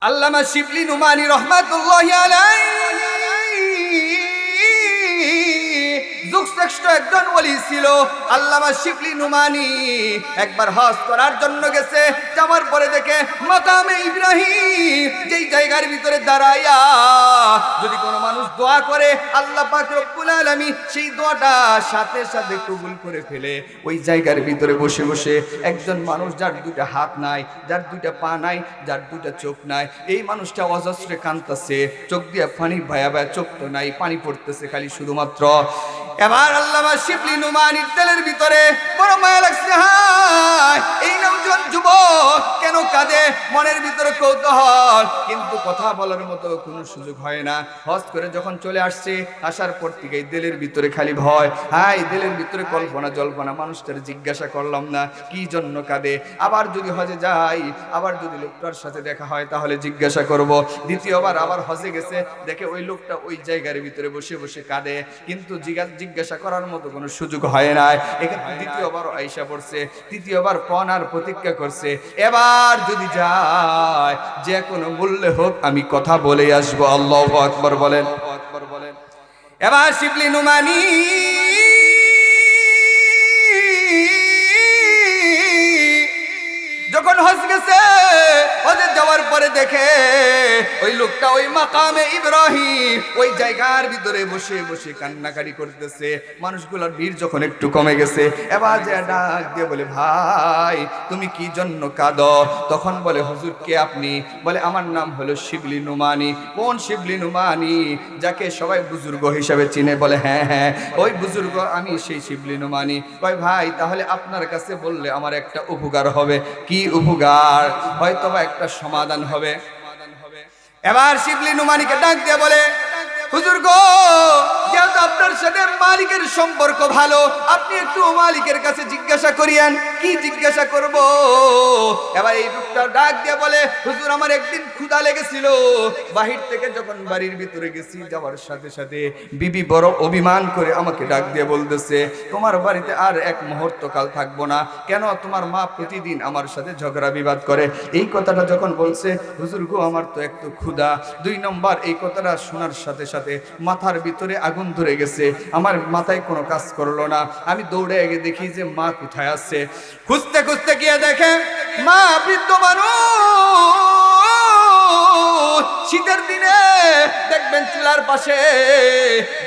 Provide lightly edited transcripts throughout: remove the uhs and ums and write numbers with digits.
আল্লামা শিবলি নুমানী রহমাতুল্লাহি আলাইহি যুগশ্রেষ্ঠ একজন ওলি ছিল। আল্লামা শিবলি নুমানী একবার হজ করার জন্য গেছে, যাওয়ার পরে দেখে মাকামে ইব্রাহিম যেই জায়গার ভিতরে দাঁড়াইয়া যদি কোনো মানুষ দোয়া করে আল্লাহ পাক রব্বুল আলামিন সেই দোয়াটা সাথে সাথে কবুল করে ফেলে। ওই জায়গার ভিতরে বসে বসে একজন মানুষ যার দুইটা হাত নাই, যার দুইটা পা নাই, যার দুইটা চোখ নাই, এই মানুষটা অজস্রে কাঁদতেছে, চোখ দিয়ে পানি ভায়া ভায়া, চোখ তো নাই, পানি পড়তেছে খালি শুধুমাত্র। এবার আল্লামা শিবলি নুমানীর দিলের ভিতরে বড় মায়া লাগছে, হায় এই নওজোয়ান যুবক কেন কাঁদে, মনের ভিতরে কৌতূহল, কিন্তু কথা বলার মতো কোনো সুযোগ হয় না। হজ করে যখন চলে আসছে, আসার পর থেকে দিলের ভিতরে খালি ভয়, হায় দিলের ভিতরে কল্পনা জল্পনা, মানুষটার জিজ্ঞাসা করলাম না কি জন্য কাঁদে, আবার যদি হজে যাই, আবার যদি লোকটার সাথে দেখা হয় তাহলে জিজ্ঞাসা করব। দ্বিতীয়বার আবার হজে গেছে, দেখে ওই লোকটা ওই জায়গার ভিতরে বসে বসে কাঁদে, কিন্তু জিজ্ঞাসা করার মতো কোনো সুযোগ হয় না। এখানে দ্বিতীয়বার আয়েশা পড়ছে, তৃতীয়বার পনার প্রতিজ্ঞা করছে, এবার যদি যায় যে কোনো মূল্যে হোক আমি কথা বলে আসবো। আল্লাহু আকবার বলেন। এবার শিবলি নুমানী যখন হজ গেছে, হজে যাওয়ার পরে দেখে ওই লোকটা ওই মাকামে ইব্রাহিম ওই জায়গার ভিতরে বসে বসে কান্নাকাটি করতেছে। মানুষগুলোর ভিড় যখন একটু কমে গেছে, এবার যে ডাক দিয়ে বলে, ভাই তুমি কি জন্য কাঁদো? তখন বলে, হুজুর কে আপনি? বলে, আমার নাম হলো শিবলি নুমানী। কোন শিবলি নুমানী? যাকে সবাই বুজুর্গ হিসাবে চিনে। বলে, হ্যাঁ হ্যাঁ ওই বুজুর্গ, আমি সেই শিবলি নুমানী। কয়, ভাই তাহলে আপনার কাছে বললে আমার একটা উপকার হবে। কি উপকার? হয়তোবা একটা সমাধান হবে। এবার শিবলি নুমানীকে ডাক দিয়ে বলে, হুজুর গো, যেহেতু আপনার সাথে মালিকের সম্পর্ক ভালো, আপনি একটু মালিকের কাছে জিজ্ঞাসা করিয়েন। কি জিজ্ঞাসা করব? এবার এই লোকটা ডাক দিয়ে বলে, হুজুর আমার একদিন ক্ষুধা লেগেছিল, বাহির থেকে যখন বাড়ির ভিতরে গেছি, যাওয়ার সাথে সাথে বিবি বড় অভিমান করে আমাকে ডাক দিয়ে বলতেছে, তোমার বাড়িতে আর এক মুহূর্ত কাল থাকবো না। কেন? তোমার মা প্রতিদিন আমার সাথে ঝগড়া বিবাদ করে। এই কথাটা যখন বলছে, হুজুর গো আমার তো একটু ক্ষুধা। 2 নম্বর এই কথাটা শোনার সাথে সাথে মাথার ভিতরে আগুন ধরে গেছে, আমার মাথায় কোনো কাজ করলো না। আমি দৌড়ে গিয়ে দেখি যে মা কোথায় আছে। খুঁজতে খুঁজতে গিয়ে দেখে মা বৃদ্ধ মানুষ, শীতের দিনে দেখবেন চুলার পাশে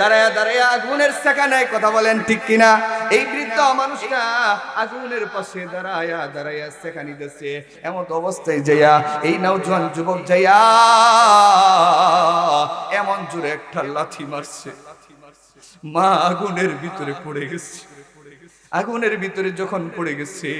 দাঁড়ায়া দাঁড়ায়া আগুনের সেখানায়, কথা বলেন ঠিক কিনা? এই বৃদ্ধ মানুষটা আগুনের পাশে দাঁড়ায়া দাঁড়ায়া সেখানি দিচ্ছে। এমন অবস্থায় যাইয়া এই নওজোয়ান যুবক যাইয়া এমন জোরে একটা লাথি মারছে, মা আগুনের ভিতরে পড়ে গেছে। আগুনের ভিতরে যখন পড়ে গেছে,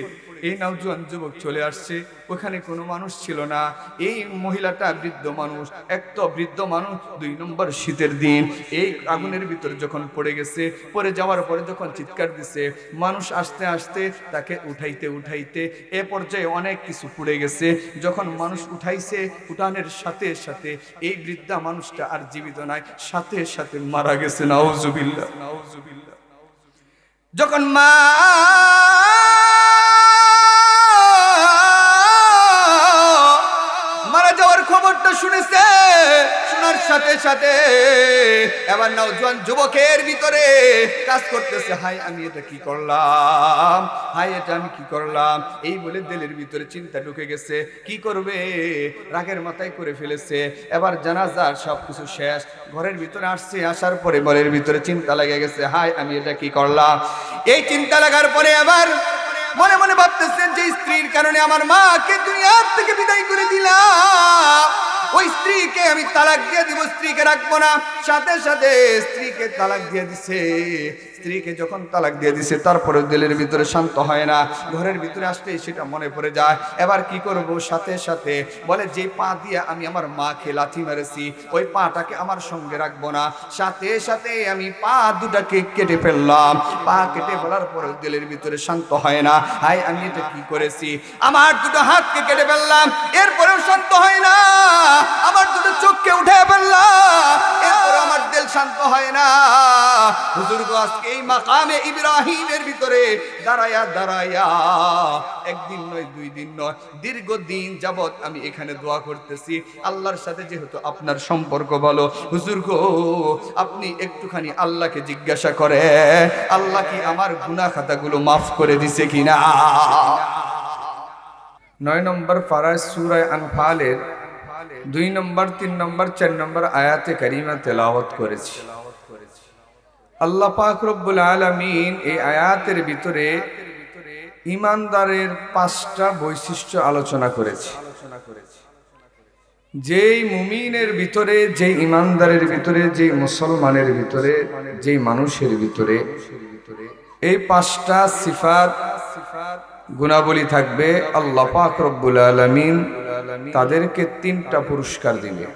এই নওজোয়ান যুবক চলে আসছে, ওখানে কোনো মানুষ ছিল না। এই মহিলাটা বৃদ্ধ মানুষ, এক তো বৃদ্ধ মানুষ, 2 নম্বর শীতের দিন, এই আগুনের ভিতরে যখন পড়ে গেছে, পড়ে যাওয়ার পরে যখন চিৎকার দিছে, মানুষ আসতে আসতে তাকে উঠাইতে উঠাইতে এ পর্যায়ে অনেক কিছু পড়ে গেছে। যখন মানুষ উঠাইছে, উঠানের সাথে সাথে এই বৃদ্ধা মানুষটা আর জীবিত নাই, সাথে সাথে মারা গেছে। নাউজুবিল্লাহ, নাউজুবিল্লাহ। যখন মারা যাওয়ার খবরটা শুনেছে, শোনার সাথে সাথে এবার নওজোয়ান যুবকের ভিতরে কাজ করতেছে, হাই আমি এটা কি করলাম, হাই এটা আমি কি করলাম, এই বলে দিলের ভিতরে চিন্তা ঢুকে গেছে। কি করবে? রাগের মাথায় করে ফেলেছে। এবার জানাজার সবকিছু শেষ, ঘরের ভিতরে আসছে, আসার পরে মনের ভিতরে চিন্তা লেগে গেছে, হাই আমি এটা কি করলাম। এই চিন্তা লাগার পরে আবার মনে মনে ভাবতেছেন যে স্ত্রীর কারণে আমার মাকে দুনিয়ার থেকে বিদায় করে দিলাম, ওই স্ত্রীকে আমি তালাক দিয়ে দিব, স্ত্রীকে রাখবো না। সাথে সাথে স্ত্রীকে তালাক দিয়ে দিছে। স্ত্রীকে যখন তালাক দিয়ে দিছে, তারপরে দিলের ভিতরে শান্ত হয় না, ঘরের ভিতরে আসলেই সেটা মনে পড়ে যায়। এবার কি করব? সাথে সাথে বলে, যে পা দিয়ে আমি আমার মাকে লাথি মেরেছি, ওই পাটাকে আমার সঙ্গে রাখবো না। সাথে সাথে আমি পা দুটাকে কেটে ফেললাম। পা কেটে ফেলার পরে দিলের ভিতরে শান্ত হয় না, হাই আমি এটা কি করেছি। আমার 2টো হাতকে কেটে ফেললাম, এরপরেও শান্ত হয় না। আমার 2টো চোখকে উঠে ফেললাম, এরপরে আমার দিল শান্ত হয় না। হুজুর গো আজকে এই মাকামে ইব্রাহিমের ভিতরে দাঁড়ায়া দাঁড়ায়া একদিন নয় দুই দিন নয় দীর্ঘদিন যাবত আমি এখানে দোয়া করতেছি আল্লাহর সাথে, যেহেতু আপনার সম্পর্ক ভালো হুজুর গো আপনি একটুখানি আল্লাহকে জিজ্ঞাসা করে আল্লাহ কি আমার গুনাহ খাতাগুলো মাফ করে দিছে কিনা। 9 নম্বর পারা সূরা আনফালের 2 নম্বর 3 নম্বর 4 নম্বর আয়াতে কারিমা তেলাওয়াত করেছি। আল্লাহ পাক রব্বুল আলামিন এই আয়াতের ভিতরে ঈমানদারের 5টা বৈশিষ্ট্য আলোচনা করেছে। যেই মুমিনের ভিতরে, যেই ঈমানদারের ভিতরে, যেই মুসলমানের ভিতরে, যেই মানুষের ভিতরে এই 5টা সিফাত গুণাবলী থাকবে, আল্লাহ পাক রব্বুল আলামিন তাদেরকে 3টা পুরস্কার দিবে।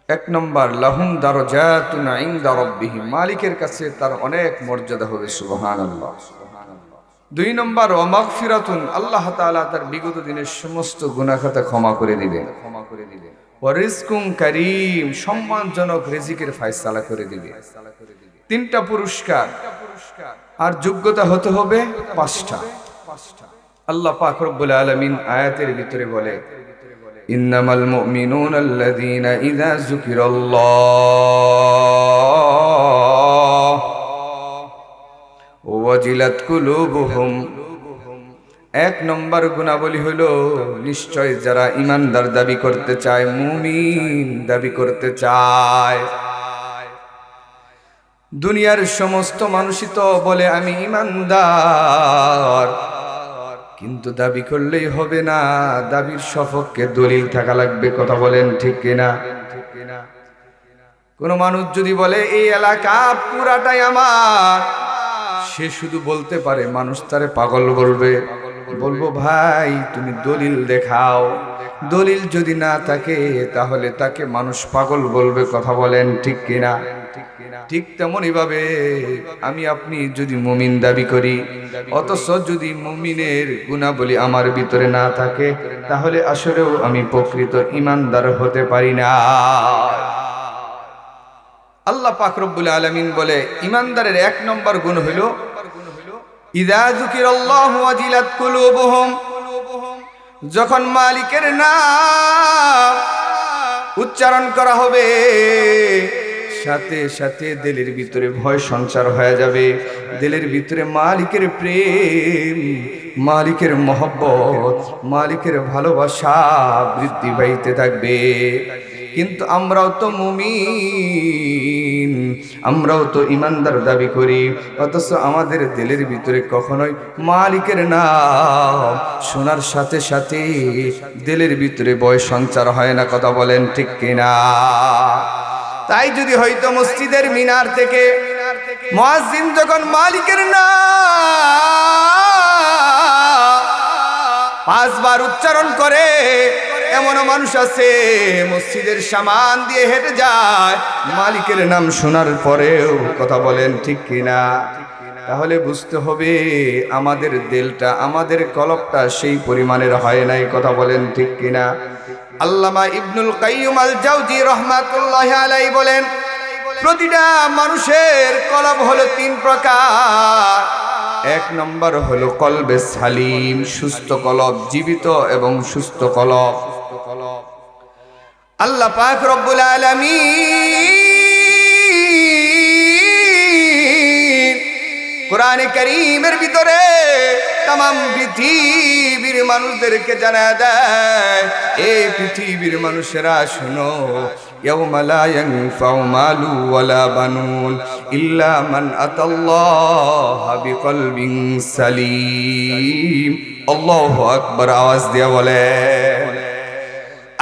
1 নম্বর লাহুম দারাজাতুন ইনদা রাব্বিহিম, মালিকের কাছে তার অনেক মর্যাদা হবে, সুবহানাল্লাহ। 2 নম্বর ওয়া মাগফিরাতুন, আল্লাহ তাআলা তার বিগত দিনের সমস্ত গুনাহ খাতা ক্ষমা করে দিবেন। ওয়া রিজকুন কারীম, সম্মানজনক রিজিকের ফয়সালা করে দিবে। 3টা পুরস্কার, আর যোগ্যতা হতে হবে 5টা। আল্লাহ পাক রব্বুল আলামিন আয়াতের ভিতরে বলে ইন্নামাল মুমিনুনা আল্লাযীনা ইযা যুকিরাল্লাহ ওয়াজিলাত কুলুবুহুম। 1 নম্বর গুণাবলী হলো নিশ্চয় যারা ঈমানদার দাবি করতে চায়, মুমিন দাবি করতে চায়। দুনিয়ার সমস্ত মানুষই তো বলে আমি ঈমানদার, কিন্তু দাবি করলেই হবে না, দাবির সপক্ষে দলিল থাকা লাগবে। কথা বলেন ঠিক কিনা? কোন মানুষ যদি বলে এই এলাকা পুরাটাই আমার, সে শুধু বলতে পারে, মানুষ তারে পাগল বলবে। বলবো ভাই তুমি দলিল দেখাও, দলিল যদি না থাকে তাহলে তাকে মানুষ পাগল বলবে। কথা বলেন ঠিক কিনা? ঠিক তেমনই ভাবে আমি আপনি যদি মুমিন দাবি করি, অথচ যদি মুমিনের গুণাবলী আমার ভিতরে না থাকে, তাহলে আসলেও আমি প্রকৃত ঈমানদার হতে পারি না। আল্লাহ পাক রব্বুল আলামিন বলে ঈমানদারের 1 নম্বর গুণ হলো ইযা যুকিরাল্লাহু ওয়াজিলাত কুলুবুহুম, যখন মালিকের নাম উচ্চারণ করা হবে সাথে সাথে দিলের ভিতরে ভয় সঞ্চার হয়ে যাবে, দিলের ভিতরে মালিকের প্রেম, মালিকের মহব্বত, মালিকের ভালোবাসা বৃদ্ধি পাইতে থাকবে। কিন্তু আমরাও তো মুমিন, আমরাও তো ঈমানদার দাবি করি, অথচ আমাদের দিলের ভিতরে কখনোই মালিকের নাম শোনার সাথে সাথে দিলের ভিতরে ভয় সঞ্চার হয় না। কথা বলেন ঠিক কিনা? তাই যদি হয়তো মসজিদের মিনার থেকে মুয়াজ্জিন যখন মালিকের নাম 5 বার উচ্চারণ করে, এমন মানুষ আছে মসজিদের সামান দিয়ে হেঁটে যায় মালিকের নাম শোনার পরেও। কথা বলেন ঠিক কিনা? তাহলে বুঝতে হবে আমাদের দিলটা, আমাদের কলবটা সেই পরিমাণের হয় নাই। কথা বলেন ঠিক কিনা? আল্লামা ইবনুল কাইয়্যিম আল জাওজি রাহমাতুল্লাহি আলাইহি বলেন প্রতিটা মানুষের কলব হলো 3 প্রকার। 1 নম্বর হলো কলবে সালিম, সুস্থ কলব, জীবিত এবং সুস্থ কলব। আল্লাহ পাক রব্বুল আলামিন কোরআনে কারীমের ভিতরে तमाम পৃথিবীর মানুষদেরকে জানায় দেয়, এই পৃথিবীর মানুষেরা শুনো, ইয়াউমা লা ইয়ানফাউ মালু ওয়ালা বানুন ইল্লা মান আতাল্লাহা বিকলবিন সালিম। আল্লাহু আকবার, আওয়াজ দিয়ে বলেন।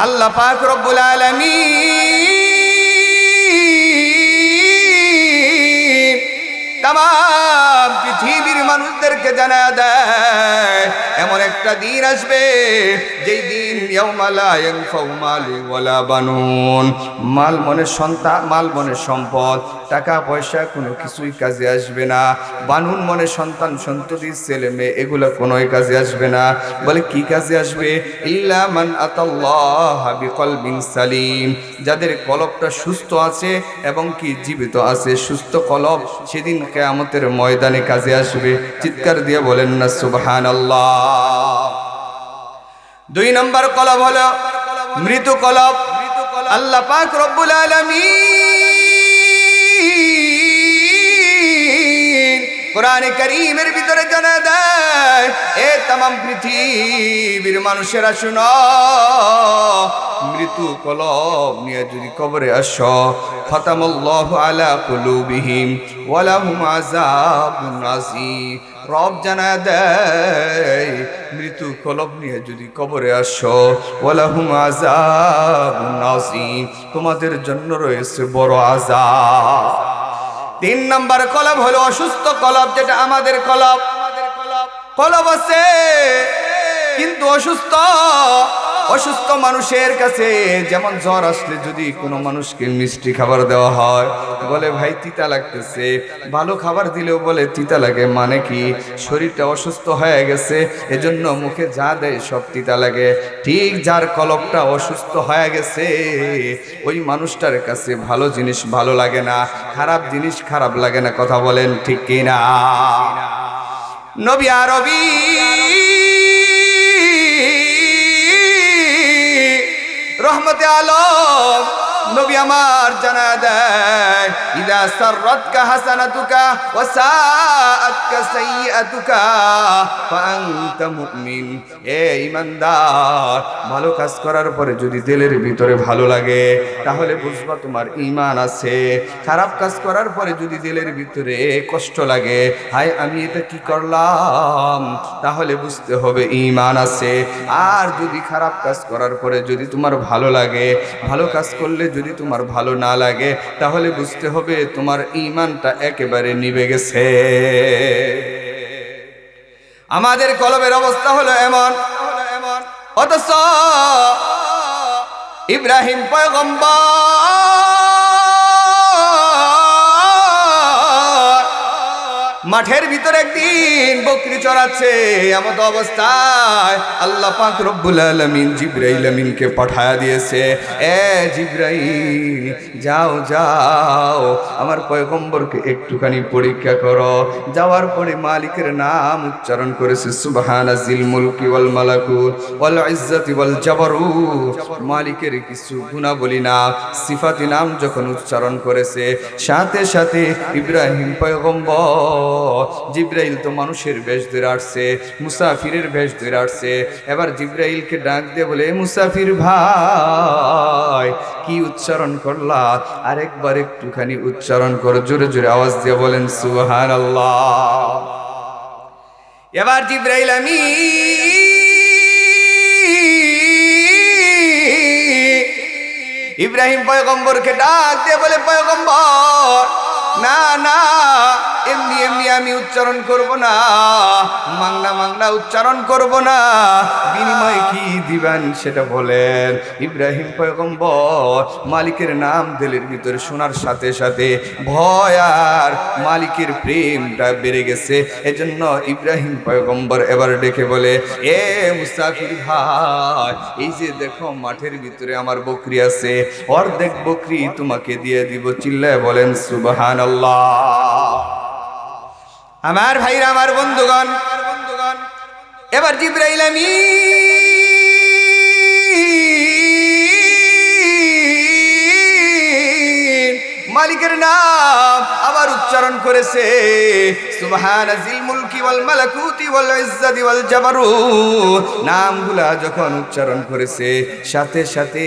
আল্লাহ পাক রব্বুল আলামিন तमाम পৃথিবীর মানুষদেরকে জানায় দেয়, এমন একটা দিন আসবে যেই দিন ইয়াউমা লা ইয়ানফাউ মালু ওয়ালা বানুন, মাল মনের সন্তান, মাল মনের সম্পদ, টাকা পয়সা কোনো কিছুই কাজে আসবে না। বানুন মনের সন্তান সন্ততি ছেলে মেয়ে এগুলো কোনোই কাজে আসবে না। বলে কি কাজে আসবে? ইল্লা মান আতাল্লাহ বিকলবিন সালিম, যাদের কলবটা সুস্থ আছে এবং কি জীবিত আছে, সুস্থ কলব সেদিন কিয়ামতের ময়দানে কাজে আসবে। চিৎকার দিয়ে বলেন না সুবহানাল্লাহ। 2 নম্বর কলব হলো মৃত কলব। আল্লাহ পাক রব্বুল আলামিন কোরআনে কারীমের ভিতরে জানা দেয়, এ तमाम পৃথিবীর মানুষেরা শুনো, মৃত্যু কলব নিয়ে যদি কবরে আসো, খতামাল্লাহু আলা কুলুবিহিম ওয়া লাহুম আযাবুন আযীম। রব জানা দেয় মৃত্যু কলব নিয়ে যদি কবরে আসো, ওয়া লাহুম আযাবুন আযীম, তোমাদের জন্য রয়েছে বড় আযাব। 3 নম্বর কলব হলো অসুস্থ কলব, যেটা আমাদের কলব। কলব আছে কিন্তু অসুস্থ। অসুস্থ মানুষের কাছে যেমন জ্বর আসলে যদি কোনো মানুষকে মিষ্টি খাবার দেওয়া হয়, বলে ভাই তিতা লাগতেছে, ভালো খাবার দিলেও বলে তিতা লাগে। মানে কি? শরীরটা অসুস্থ হয়ে গেছে, এজন্য মুখে যা দেয় সব তিতা লাগে। ঠিক যার কলবটা অসুস্থ হয়ে গেছে, ওই মানুষটার কাছে ভালো জিনিস ভালো লাগে না, খারাপ জিনিস খারাপ লাগে না। কথা বলেন ঠিক কিনা? নবী আরবী রহমতে আলম নবী আমার জানা দেয়, ইদা সাররাতকা হাসানাতুকা ওয়া সাআতকা সাইয়্যাতুকা ফাআনতা মুমিন। এ ঈমানদার, ভালো কাজ করার পরে যদি দিলের ভিতরে ভালো লাগে তাহলে বুঝবা তোমার ঈমান আছে। খারাপ কাজ করার পরে যদি দিলের ভিতরে কষ্ট লাগে, হায় আমি এটা কি করলাম, তাহলে বুঝতে হবে ঈমান আছে। আর যদি খারাপ কাজ করার পরে যদি তোমার ভালো লাগে, ভালো কাজ করলে যদি তোমার ভালো না লাগে, তাহলে বুঝতে হবে তোমার ঈমানটা একেবারে নিভে গেছে। আমাদের কলবের অবস্থা হলো এমন, অথচ ইব্রাহিম পয়গম্বর মাঠের ভিতরে একদিন বকরি চড়াচ্ছে, এমন অবস্থায় আল্লাহ পাক রব্বুল আলামিন জিবরাইল আমিনকে পাঠায়া দিয়েছে। এ জিবরাইল, যাও যাও আমার পয়গম্বরকে একটুখানি পরীক্ষা করো। যাওয়ার পরে মালিকের নাম উচ্চারণ করেছে, সুবহানাজিল মুলকি ওয়াল মালাকুত ওয়াল ইজ্জাতি ওয়াল জাবারুত। মালিকের কিছু গুণাবলী নাম, সিফাতি নাম যখন উচ্চারণ করেছে, সাথে সাথে ইব্রাহিম পয়গম্বর, জিবরাইল তো মানুষের বেশ ধরে আসছে, মুসাফিরের বেশ ধরে আসছে। এবার জিবরাইলকে ডাক দিয়ে বলে, মুসাফির ভাই কি উচ্চারণ করলা, আরেকবার একটুখানি উচ্চারণ করো, জোরে জোরে আওয়াজ দিয়ে বলেন সুবহানাল্লাহ। এবার জিবরাইল ইব্রাহিম পয়গম্বরকে ডাক দিয়ে বলে, পয়গম্বর না না, এমনি এমনি আমি উচ্চারণ করব না, মাংনা মাংনা উচ্চারণ করব না, বিনিময়ে কি দিবেন সেটা বলেন। ইব্রাহিম পয়গম্বর মালিকের নাম দিলের ভিতরে শোনার সাথে সাথে ভয় আর মালিকের প্রেমটা বেড়ে গেছে। এজন্য ইব্রাহিম পয়গম্বর এবার ডেকে বলে, এ মুসাফির ভাই, এই যে দেখো মাঠের ভিতরে আমার বকরি আছে, অর্ধেক বকরি তোমাকে দিয়ে দিব। চিল্লায় বলেন সুবহানাল্লাহ। আমার ভাইরা, আমার বন্ধুগণ, এবার জিবরাইল আমিন মালিকের নাম আবার উচ্চারণ করেছে, সুবহানাজিল মুলকি ওয়াল মালাকুতি ওয়াল ইজ্জাতি ওয়াল জাবারুত। নামগুলা যখন উচ্চারণ করেছে, সাথে সাথে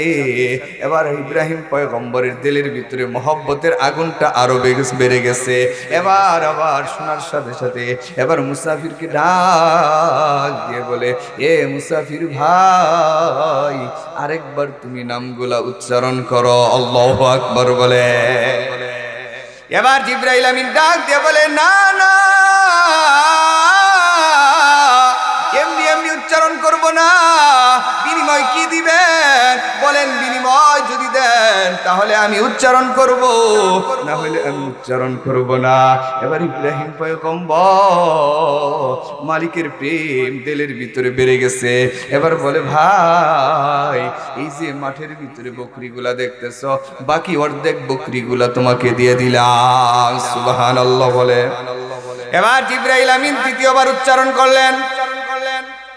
এবার ইব্রাহিম পয়গম্বরের দিলের ভিতরে মহব্বতের আগুনটা আরো বেড়ে গেছে। এবার আবার শোনার সাথে সাথে এবার মুসাফিরকে ডাক দিয়ে বলে, এ মুসাফির ভাই, আরেকবার তুমি নামগুলা উচ্চারণ করো, আল্লাহু আকবার বলে। এবার জিবরাইল আমিন ডাক দিয়ে বলে, না না, এমনি করব না। বিনিময় কি দিবেন বলেন? বিনিময় যদি দেন তাহলে আমি উচ্চারণ করব, না হলে আমি উচ্চারণ করব না। এবার ইব্রাহিম পয়গম্বর মালিকের প্রেম দিলের ভিতরে বেড়ে গেছে। এবার বলে, ভাই এই যে মাঠের ভিতরে বকরিগুলা দেখতেছ, বাকি অর্ধেক বকরিগুলা তোমাকে দিয়ে দিলাম। সুবহানাল্লাহ বলে। এবার জিবরাইল আমিন তৃতীয়বার উচ্চারণ করলেন।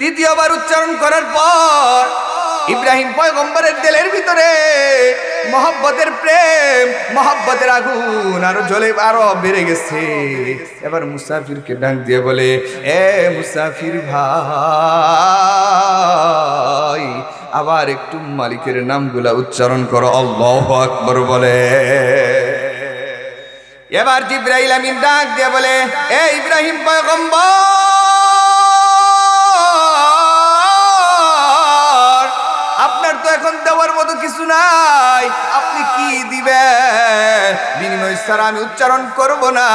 তৃতীয়বার উচ্চারণ করার পর ইব্রাহিম পয়গম্বরের দিলের ভিতরে মহব্বতের প্রেম, মহব্বতের আগুন আরো জ্বলে, আরো বেড়ে গেছে। এবার মুসাফিরকে ডাক দিয়ে বলে, এ মুসাফির ভাই, আবার একটু মালিকের নামগুলা উচ্চারণ করো, আল্লাহু আকবার বলে। এবার জিবরাইল আমিন ডাক দিয়ে বলে, এ ইব্রাহিম পয়গম্বর, আপনার তো এখন দেওয়ার মতো কিছু নাই, আপনি কি দিবেন? বিনিময় ছাড়া আমি উচ্চারণ করব না।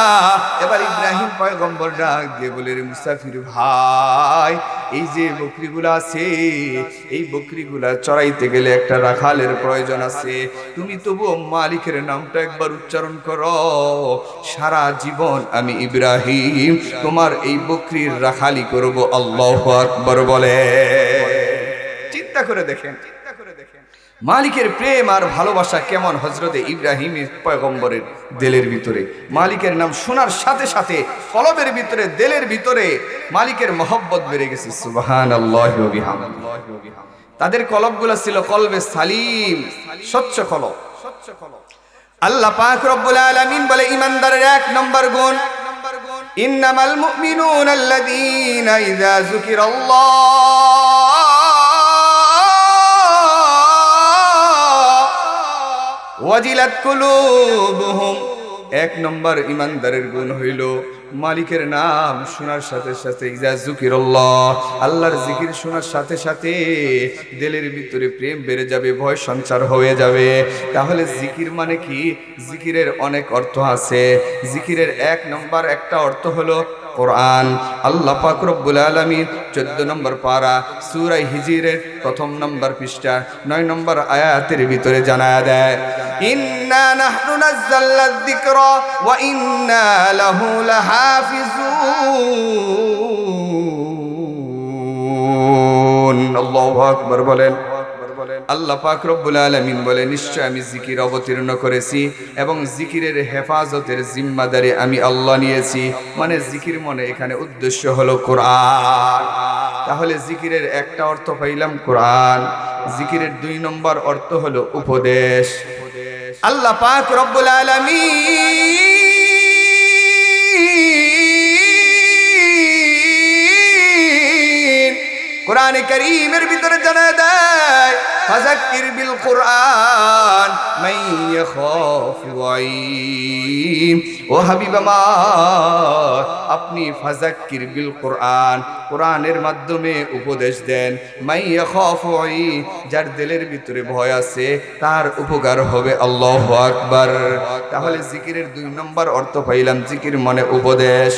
এবার ইব্রাহিম পয়গম্বর ডাক দিয়ে বলে, রে মুসাফির ভাই, এই যে বকরিগুলা আছে, এই বকরিগুলা চড়াইতে গেলে একটা রাখালের প্রয়োজন আছে। তুমি তবুও মালিকের নামটা একবার উচ্চারণ করো, সারা জীবন আমি ইব্রাহিম তোমার এই বকরির রাখালি করব, আল্লাহু আকবার বলে। চিন্তা করে দেখেন মালিকের প্রেম আর ভালোবাসা কেমন হযরতে ইব্রাহিম পয়গম্বরের দিলের ভিতরে। মালিকের নাম শোনার সাথে সাথে কলবের ভিতরে, দিলের ভিতরে মালিকের মহব্বত বেড়ে গেছে। সুবহানাল্লাহি ওয়া বিহামদিহি। তাদের কলবগুলো ছিল কলবে সালিম, স্বচ্ছ কলব। আল্লাহ পাক রব্বুল আলামিন বলে, ঈমানদারের এক নম্বর গুণ, ইন্নামাল মুমিনুনা আল্লাযীনা ইযা যুকিরাল্লাহ ওয়াজিলাত কুলুবুহুম। এক নম্বর ইমানদারের গুণ হইল মালিকের নাম শোনার সাথে সাথে, ইজা যুকিরাল্লাহ, আল্লাহর জিকির শোনার সাথে সাথে দিলের ভিতরে প্রেম বেড়ে যাবে, ভয় সঞ্চার হয়ে যাবে। তাহলে জিকির মানে কি? জিকিরের অনেক অর্থ আছে। জিকিরের এক নম্বর একটা অর্থ হলো কোরআন। আল্লাহ পাক রব্বুল আলামিন 14 নম্বর পারা সূরা হিজরের প্রথম নম্বর পৃষ্ঠা 9 নম্বর আয়াতের ভিতরে জানায়া দেয়, ইন্না নাহনু নাযালনা যিকরা ওয়া ইন্না লাহু লাহাফিজুন। আল্লাহু আকবার বলেন। আল্লাহ পাক রব্বুল আলামিন বলে, নিশ্চয় আমি জিকির অবতীর্ণ করেছি এবং জিকিরের হেফাজতের জিম্মাদারি আমি আল্লাহ নিয়েছি। মানে জিকির মনে এখানে উদ্দেশ্য হলো কোরআন। তাহলে জিকিরের একটা অর্থ পাইলাম কোরআন, জিকিরের 2 নম্বর অর্থ হলো উপদেশ। আল্লাহ পাক রব্বুল আলামিন কোরআনে কারীমের ভিতরে জানায় দেয়, ফাযাক্কির বিল কুরআন মান ইয়াখাফু ওয়াঈদ। ও হাবিব আমার, আপনি ফাযাক্কির বিল কুরআন, কোরআনের মাধ্যমে উপদেশ দেন, মান ইয়াখাফু ওয়াঈদ, যার দিলের ভিতরে ভয় আছে তার উপকার হবে। আল্লাহু আকবার। তাহলে জিকিরের 2 নম্বর অর্থ পাইলাম, জিকির মানে উপদেশ।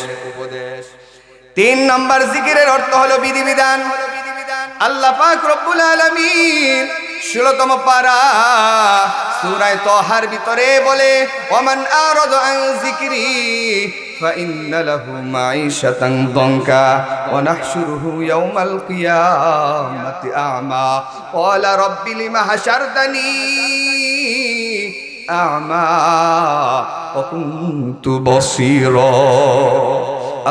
3 নম্বর জিকিরের অর্থ হলো বিধিবিধান। আল্লাহ পাক রব্বুল আলামিন 16তম পারা সূরা তাহার ভিতরে বলে, ওমান আরাদা আন যিকরি ফাইন্না লাহু মাঈশাতান দানকা ওয়া নাহশুরুহু ইয়াওমাল কিয়ামাতি আ'মা ক্বালা রাব্বি লিমা হাশারতানি আ'মা ওয়া কুনতু বাসীরা।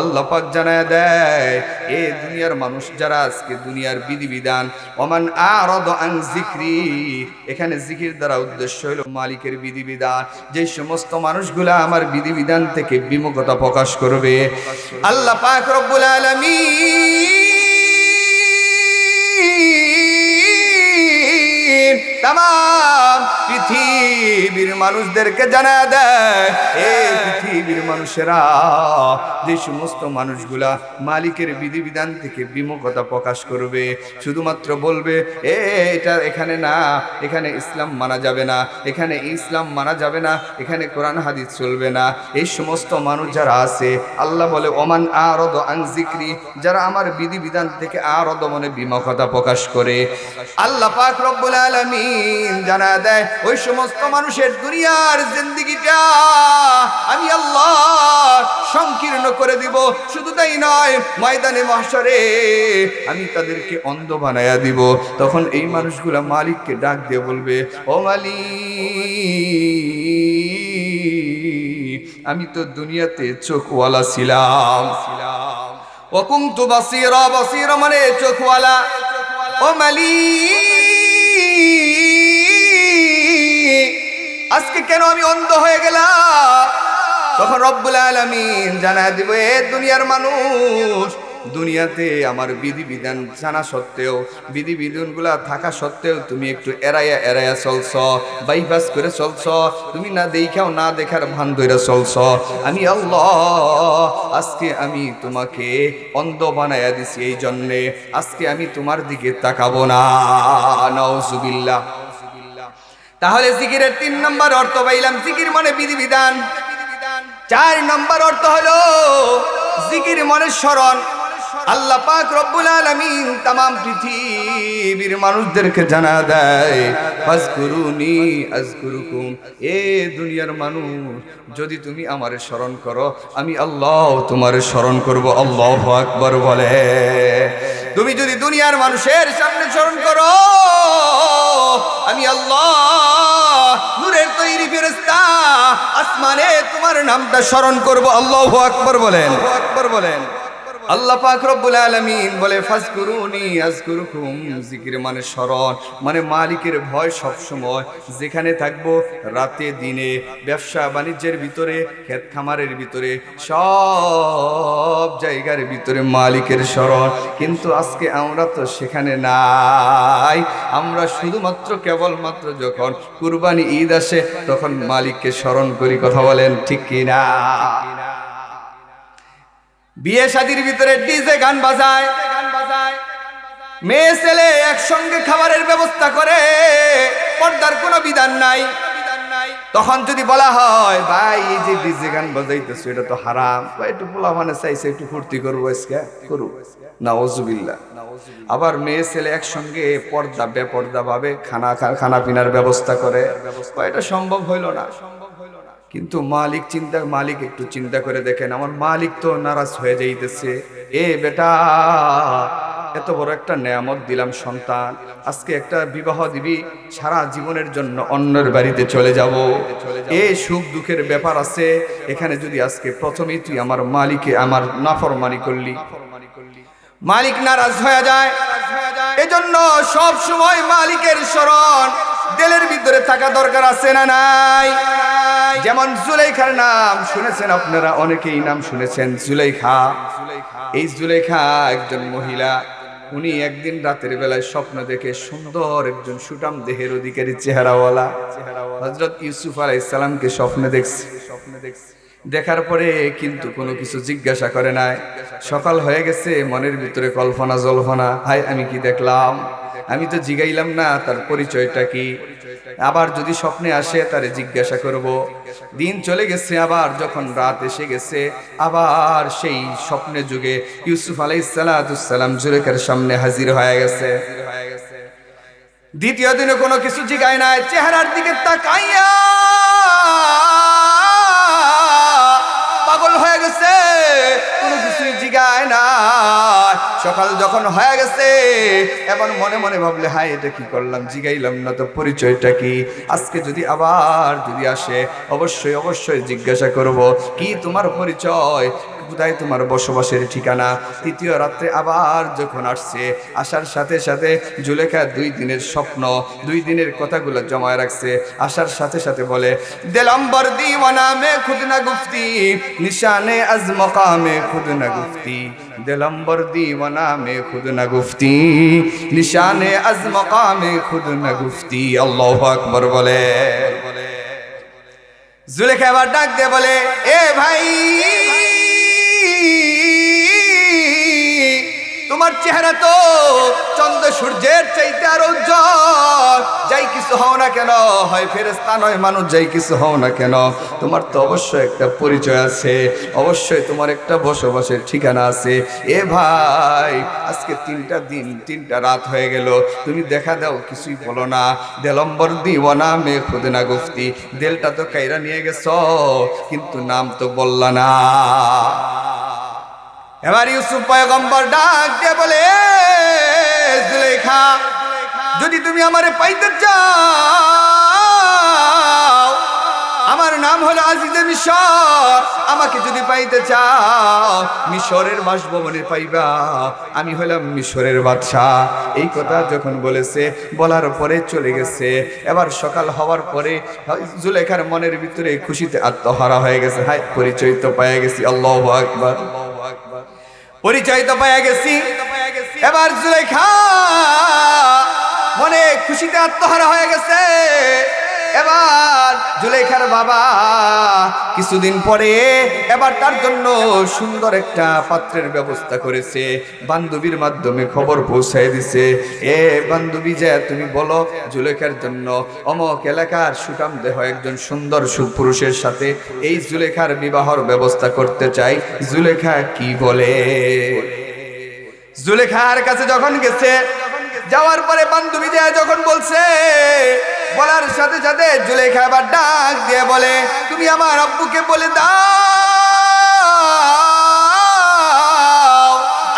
আল্লাহ পাক জানায় দেয়, এ দুনিয়ার মানুষ যারা আজকে দুনিয়ার বিধিবিধান, ওমান আরাদা আন যিকরি, এখানে জিকির দ্বারা উদ্দেশ্য হলো মালিকের বিধিবিধান। যে সমস্ত মানুষগুলা আমার বিধিবিধান থেকে বিমুখতা প্রকাশ করবে, আল্লাহ পাক রব্বুল আলামিন তাম পৃথিবী পৃথিবীর মানুষদেরকে জানায় দেয়, এই পৃথিবীর মানুষেরা, যে সমস্ত মানুষগুলা মালিকের বিধিবিধান থেকে বিমুখতা প্রকাশ করবে, শুধুমাত্র বলবে এটা এখানে না, এখানে ইসলাম মানা যাবে না, এখানে ইসলাম মানা যাবে না, এখানে কোরআন হাদিস চলবে না, এই সমস্ত মানুষ যারা আছে, আল্লাহ বলে ওমান আরদ আন যিকরি, যারা আমার বিধিবিধান থেকে আরদ মনে বিমুখতা প্রকাশ করে, আল্লাহ পাক রব্বুল আলামিন জানা দেয় ওই সমস্ত মানুষের দুনিয়ার জিন্দেগিটা আমি আল্লাহ সংকীর্ণ করে দিব। শুধু তাই নয়, ময়দানে মাহশরে আমি তাদেরকে অন্ধ বানায়া দিব। তখন এই মানুষগুলা মালিককে ডাক দিয়ে বলবে, ও মালিক, আমি তো দুনিয়াতে চোখওয়ালা ছিলাম, ও কুনতু বাসীরা, বাসীরা মানে চোখওয়ালা, ও মালিক আজকে কেন আমি অন্ধ হয়ে গেলাম? তখন রব্বুল আলামিন জানায় দিব, এ দুনিয়ার মানুষ, দুনিয়াতে আমার বিধিবিধান জানা সত্ত্বেও, বিধিবিধানগুলা থাকা সত্ত্বেও তুমি একটু এড়াইয়া এড়াইয়া চলছ, বাইপাস করে চলছ, তুমি না দেখাও না দেখার ভান ধরে চলছ। আমি আল্লাহ আজকে আমি তোমাকে অন্ধ বানায়া দিছি, এই জন্যে আজকে আমি তোমার দিকে তাকাবো না। নাউজুবিল্লাহ। তাহলে জিকিরের 3 নম্বর অর্থ পাইলাম, জিকির মানে বিধিবিধান। 4 নম্বর অর্থ হলো জিকির মানে স্মরণ। আল্লাহ পাক রব্বুল আলামিন तमाम পৃথিবীর মানুষদেরকে জানা দেয়, ফাজকুরুনি আযকুরুকুম, এ দুনিয়ার মানুষ, যদি তুমি আমারে স্মরণ করো আমি আল্লাহ তোমারে স্মরণ করব। আল্লাহু আকবার বলে। তুমি যদি দুনিয়ার মানুষের সামনে স্মরণ করো, আমি আল্লাহ নূরের তৈরি ফেরেশতা আসমানে তোমার নামটা স্মরণ করব। আল্লাহু আকবার বলেন, আকবার বলেন। আল্লাহ পাক রব্বুল আলামিন বলে ফাজকুরুনি আযকুরুকুম, জিকির মানে স্মরণ, মানে মালিকের ভয় সব সময় যেখানে থাকবো, রাতে দিনে, ব্যবসা বাণিজ্যের ভিতরে, ক্ষেত খামারের ভিতরে, সব জায়গার ভিতরে মালিকের স্মরণ। কিন্তু আজকে আমরা তো সেখানে নাই। আমরা শুধুমাত্র কেবলমাত্র যখন কুরবানি ঈদ আসে তখন মালিককে স্মরণ করি। কথা বলেন ঠিক কি না? বিয়ে শাদীর ভিতরে ডিজে গান বাজায়, মেয়ে ছেলে একসঙ্গে খাবারের ব্যবস্থা করে, পর্দার কোনো বিধান নাই। তখন যদি বলা হয় ভাই এই যে ডিজে গান বাজাইতেছো এটা তো হারাম, বা একটু পোলাপানে চাইছে একটু ফুর্তি করবো, আজকে করু, নাউজুবিল্লাহ। আবার মেয়ে ছেলে একসঙ্গে পর্দা বেপর্দা ভাবে খানা পিনার ব্যবস্থা করে, এটা সম্ভব হইল না। কিন্তু মালিক একটু চিন্তা করে দেখেন, আমার মালিক তো নারাজ হয়ে যাইতেছে। এ বেটা, এত বড় একটা নেয়ামত দিলাম সন্তান, আজকে একটা বিবাহ দিবি, সারা জীবনের জন্য অন্যের বাড়িতে চলে যাব, এই সুখ দুঃখের ব্যাপার আছে। এখানে যদি আজকে প্রথমেই তুই আমার মালিকে আমার নাফরমানি করলি, মালিক নারাজ হয়ে যায়। এজন্য সব সময় মালিকের স্মরণ দিলের ভিতরে থাকা দরকার আছে না নাই? যেমন জুলাইখার নাম শুনেছেন আপনারা, অনেকেই নাম শুনেছেন জুলাইখা। এই জুলাইখা একজন মহিলা, উনি একদিন রাতের বেলায় স্বপ্ন দেখে সুন্দর একজন সুঠাম দেহের অধিকারী চেহারাওয়ালা হযরত ইউসুফ আলাইহিস সালামকে স্বপ্নে দেখছে। দেখার পরে কিন্তু কোনো কিছু জিজ্ঞাসা করে নাই। সকাল হয়ে গেছে, মনের ভিতরে কল্পনা জল্পনা, হাই আমি কি দেখলাম, আমি তো জিগাইলাম না তার পরিচয়টা কি, আবার যদি স্বপ্নে আসে তারে জিজ্ঞাসা করব। দিন চলে গেছে, আবার যখন রাত এসে গেছে, আবার সেই স্বপ্নে যুগে ইউসুফ আলাইহিস সালাম জুলেখার সামনে হাজির হয়ে গেছে। দ্বিতীয় দিনে কোনো কিছু জিগায় নাই, চেহারার দিকে তাকাইয়া পাগল হয়ে গেছে, কোনো কিছুই জিগায় না। সকাল যখন হয়ে গেছে, এবার মনে মনে ভাবলে হাই এটা কি করলাম, জিগাইলাম না তো পরিচয়টা কি, আজকে যদি আবার যদি আসে অবশ্যই জিজ্ঞাসা করব, কি তোমার পরিচয়, কোথায় তোমার বসবাসের ঠিকানা। তৃতীয় রাত্রে আবার যখন আসছে, আসার সাথে সাথে জুলেখা 2 দিনের স্বপ্ন, 2 দিনের কথাগুলো জমায় রাখছে। আসার সাথে সাথে বলে, দিলম্বর দিওয়ানা মে খুদ না গুফতি, নিশানে আজ মকামে খুদ না গুফতি, দিলম্বর দিওয়ানা মে খুদ না গুফতি, নিশানে আজ মকামে খুদ না গুফতি। আল্লাহু আকবার বলে। জুলেখা এবার ডাক দিয়ে বলে, এ ভাই, তোমার চেহারা তো চন্দ্র সূর্যের চাইতে আরো উজ্জ্বল। যাই কিছু হও না কেন, হয় ফেরেশতা নয় মানুষ, যাই কিছু হও না কেন, তোমার তো অবশ্যই একটা পরিচয় আছে, অবশ্যই তোমার একটা বসবাসের ঠিকানা আছে। এ ভাই, আজকে 3টা দিন 3টা রাত হয়ে গেল, তুমি দেখা দাও, কিছুই বলো না। দেলম্বর দিওয়ানা মে খুদ না গুফতি, দেলটা তো কাইরা নিয়ে গেছ, কিন্তু নাম তো বললা না। এবার ইউসুফ পয়গম্বর ডাক দিয়ে বলে, জুলেখা, যদি তুমি আমারে পাইতে চাও, আমার নাম হলো আজিজে মিশর, আমাকে যদি পাইতে চাও মিশরের বাসভবনে পাইবা, আমি হলাম মিশরের বাদশাহ। এই কথা যখন বলেছে, বলার পরে চলে গেছে। এবার সকাল হওয়ার পরে জুলেখার মনের ভিতরে খুশিতে আত্মহারা হয়ে গেছে। হাই, পরিচয় তো পেয়ে গেছি, আল্লাহু আকবার, পরিচয় তো পেয়ে গেছি। এবার জুলেখা মনে খুশিতে আত্মহারা হয়ে গেছে। এবার জুলেখার বাবা কিছুদিন পরে এবার তার জন্য সুন্দর একটা পাত্রের ব্যবস্থা করেছে, বান্ধবীর মাধ্যমে খবর পৌঁছায় দিছে। এ বান্ধবী, যে তুমি বলো জুলেখার জন্য অমক এলাকার সুঠাম দেহ একজন সুন্দর সুপুরুষের সাথে এই জুলেখার বিবাহর ব্যবস্থা করতে চাই, জুলেখা কি বলে? জুলেখার কাছে যখন গেছে, যাওয়ার পরে বান্ধবী যে যখন বলছে, বলার সাথে সাথে জুলেখা আবার ডাক দিয়ে বলে, তুমি আমার আব্বুকে বলে দাও,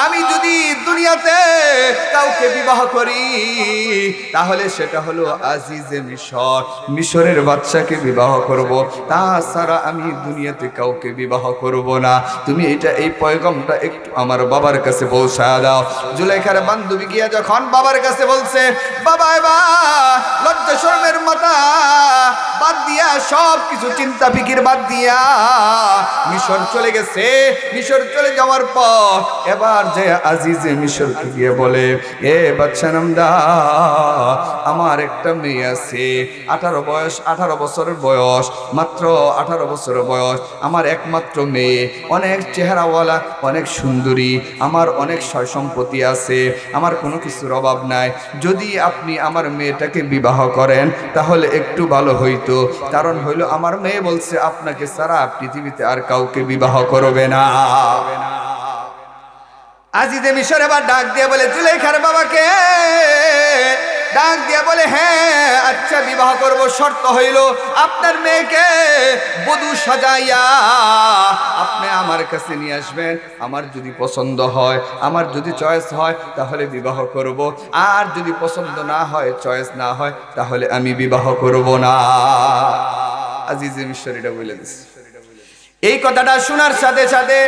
আমি যদি দুনিয়াতে কাউকে বিবাহ করি তাহলে সেটা হলো আজিজে মিশর, মিশরের বাদশাকে বিবাহ করব, তাছাড়া আমি দুনিয়াতে কাউকে বিবাহ করব না। তুমি এই পয়গমটা একটু আমার বাবার কাছে পৌঁছা দাও। জুলেখার বান্ধবী গিয়া যখন বাবার কাছে বলছে, বাবা এবার লজ্জা শরমের মাথা বাদ দিয়া, সব কিছু চিন্তা ফিকির বাদ দিয়া মিশর চলে গেছে। মিশর চলে যাওয়ার পর এবার যে আজিজে মিশরকে গিয়ে বলে, এ বাদশা নামদা, আমার একটা মেয়ে আছে, 18 বছরের বয়স, মাত্র 18 বছরের বয়স, আমার একমাত্র মেয়ে, অনেক চেহারাওয়ালা, অনেক সুন্দরী, আমার অনেক সয় সম্পত্তি আছে, আমার কোনো কিছুর অভাব নাই। যদি আপনি আমার মেয়েটাকে বিবাহ করেন তাহলে একটু ভালো হইতো, কারণ হইল আমার মেয়ে বলছে আপনাকে ছাড়া পৃথিবীতে আর কাউকে বিবাহ করবে না। আজিজে মিশর এবার ডাক দিয়ে বলে, জুলেখার বাবাকে ডাক দিয়ে বলে, হ্যাঁ আচ্ছা বিবাহ করব, শর্ত হইল আপনার মেয়েকে বধূ সাজাইয়া আপনি আমার কাছে নিয়ে আসবেন, আমার যদি পছন্দ হয়, আমার যদি চয়েস হয় তাহলে বিবাহ করব, আর যদি পছন্দ না হয়, চয়েস না হয়, তাহলে আমি বিবাহ করব না। আজিজে মিশর এটা বলে দিছে। এই কথাটা শোনার সাথে সাথে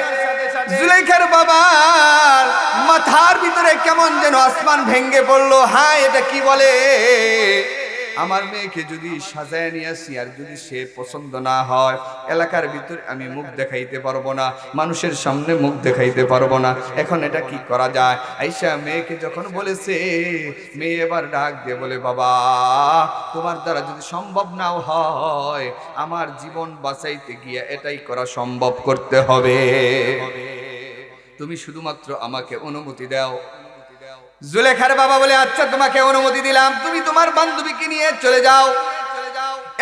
জুলেখার বাবার মাথার ভিতরে কেমন যেন আসমান ভেঙে পড়লো। হ্যাঁ, এটা কি বলে? আমার মেয়েকে যদি সাজায় নিয়ে আসি আর যদি সে পছন্দ না হয়, এলাকার ভিতরে আমি মুখ দেখাইতে পারবো না, মানুষের সামনে মুখ দেখাইতে পারবো না, এখন এটা কি করা যায়? আইসা মেয়েকে যখন বলেছে, মেয়ে এবার ডাক দিয়ে বলে, বাবা তোমার দ্বারা যদি সম্ভব নাও হয়, আমার জীবন বাঁচাইতে গিয়ে এটাই করা সম্ভব করতে হবে, তুমি শুধুমাত্র আমাকে অনুমতি দাও। জুলেখার বাবা বলে, আচ্ছা তোমাকে অনুমতি দিলাম, তুমি তোমার বান্ধবীকে নিয়ে চলে যাও।